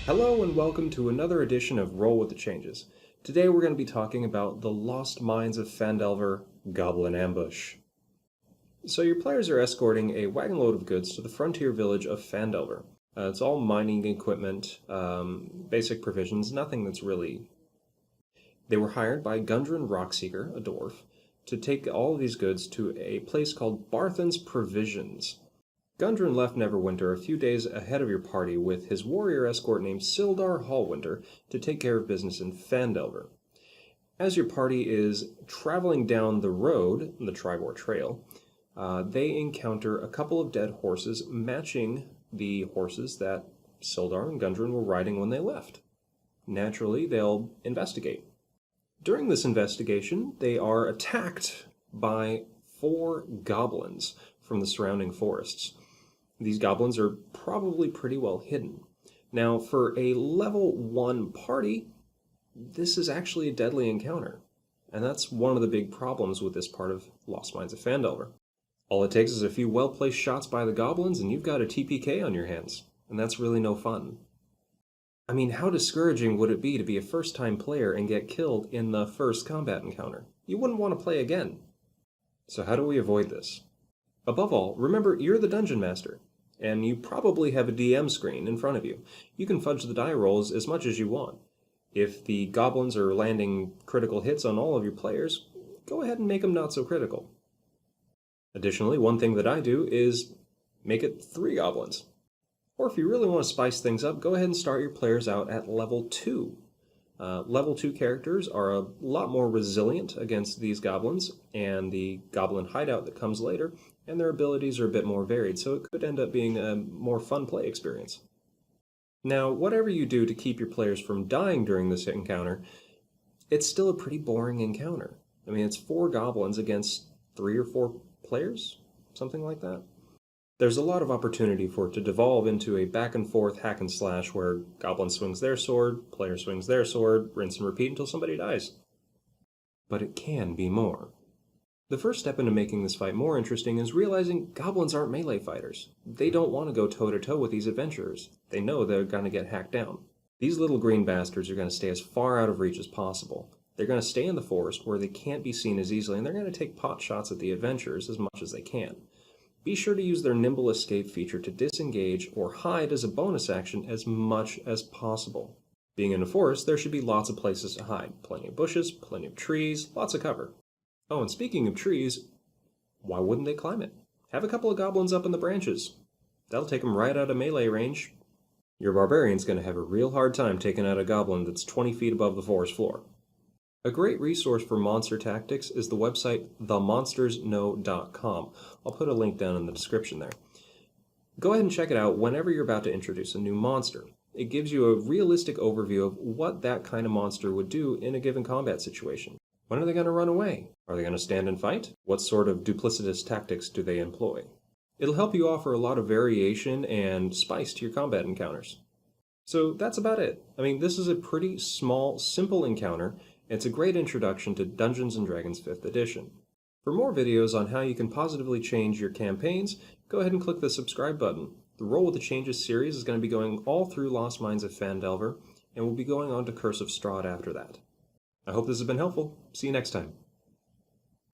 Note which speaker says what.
Speaker 1: Hello and welcome to another edition of Roll with the Changes. Today we're going to be talking about the Lost Mines of Phandelver Goblin Ambush. So your players are escorting a wagon load of goods to the frontier village of Phandelver. It's all mining equipment, basic provisions, nothing that's really... They were hired by Gundren Rockseeker, a dwarf, to take all of these goods to a place called Barthen's Provisions. Gundren left Neverwinter a few days ahead of your party with his warrior escort named Sildar Hallwinter to take care of business in Phandelver. As your party is traveling down the road, the Tribor Trail, they encounter a couple of dead horses matching the horses that Sildar and Gundren were riding when they left. Naturally, they'll investigate. During this investigation, they are attacked by 4 goblins from the surrounding forests. These goblins are probably pretty well hidden. Now, for a level 1 party, this is actually a deadly encounter. And that's one of the big problems with this part of Lost Mines of Phandelver. All it takes is a few well-placed shots by the goblins and you've got a TPK on your hands. And that's really no fun. I mean, how discouraging would it be to be a first-time player and get killed in the first combat encounter? You wouldn't want to play again. So how do we avoid this? Above all, remember, you're the dungeon master, and you probably have a DM screen in front of you. You can fudge the die rolls as much as you want. If the goblins are landing critical hits on all of your players, go ahead and make them not so critical. Additionally, one thing that I do is make it 3 goblins. Or if you really want to spice things up, go ahead and start your players out at level 2. Level 2 characters are a lot more resilient against these goblins and the goblin hideout that comes later, and their abilities are a bit more varied, so it could end up being a more fun play experience. Now, whatever you do to keep your players from dying during this encounter, it's still a pretty boring encounter. I mean, it's 4 goblins against 3 or 4 players, something like that. There's a lot of opportunity for it to devolve into a back-and-forth hack-and-slash where goblin swings their sword, player swings their sword, rinse and repeat until somebody dies. But it can be more. The first step into making this fight more interesting is realizing goblins aren't melee fighters. They don't want to go toe-to-toe with these adventurers. They know they're going to get hacked down. These little green bastards are going to stay as far out of reach as possible. They're going to stay in the forest where they can't be seen as easily, and they're going to take pot shots at the adventurers as much as they can. Be sure to use their nimble escape feature to disengage or hide as a bonus action as much as possible. Being in a forest, there should be lots of places to hide. Plenty of bushes, plenty of trees, lots of cover. Oh, and speaking of trees, why wouldn't they climb it? Have a couple of goblins up in the branches. That'll take them right out of melee range. Your barbarian's going to have a real hard time taking out a goblin that's 20 feet above the forest floor. A great resource for monster tactics is the website themonstersknow.com. I'll put a link down in the description there. Go ahead and check it out whenever you're about to introduce a new monster. It gives you a realistic overview of what that kind of monster would do in a given combat situation. When are they going to run away? Are they going to stand and fight? What sort of duplicitous tactics do they employ? It'll help you offer a lot of variation and spice to your combat encounters. So that's about it. I mean, this is a pretty small, simple encounter. It's a great introduction to Dungeons & Dragons 5th edition. For more videos on how you can positively change your campaigns, go ahead and click the subscribe button. The Roll with the Changes series is going to be going all through Lost Mines of Phandelver, and we'll be going on to Curse of Strahd after that. I hope this has been helpful. See you next time.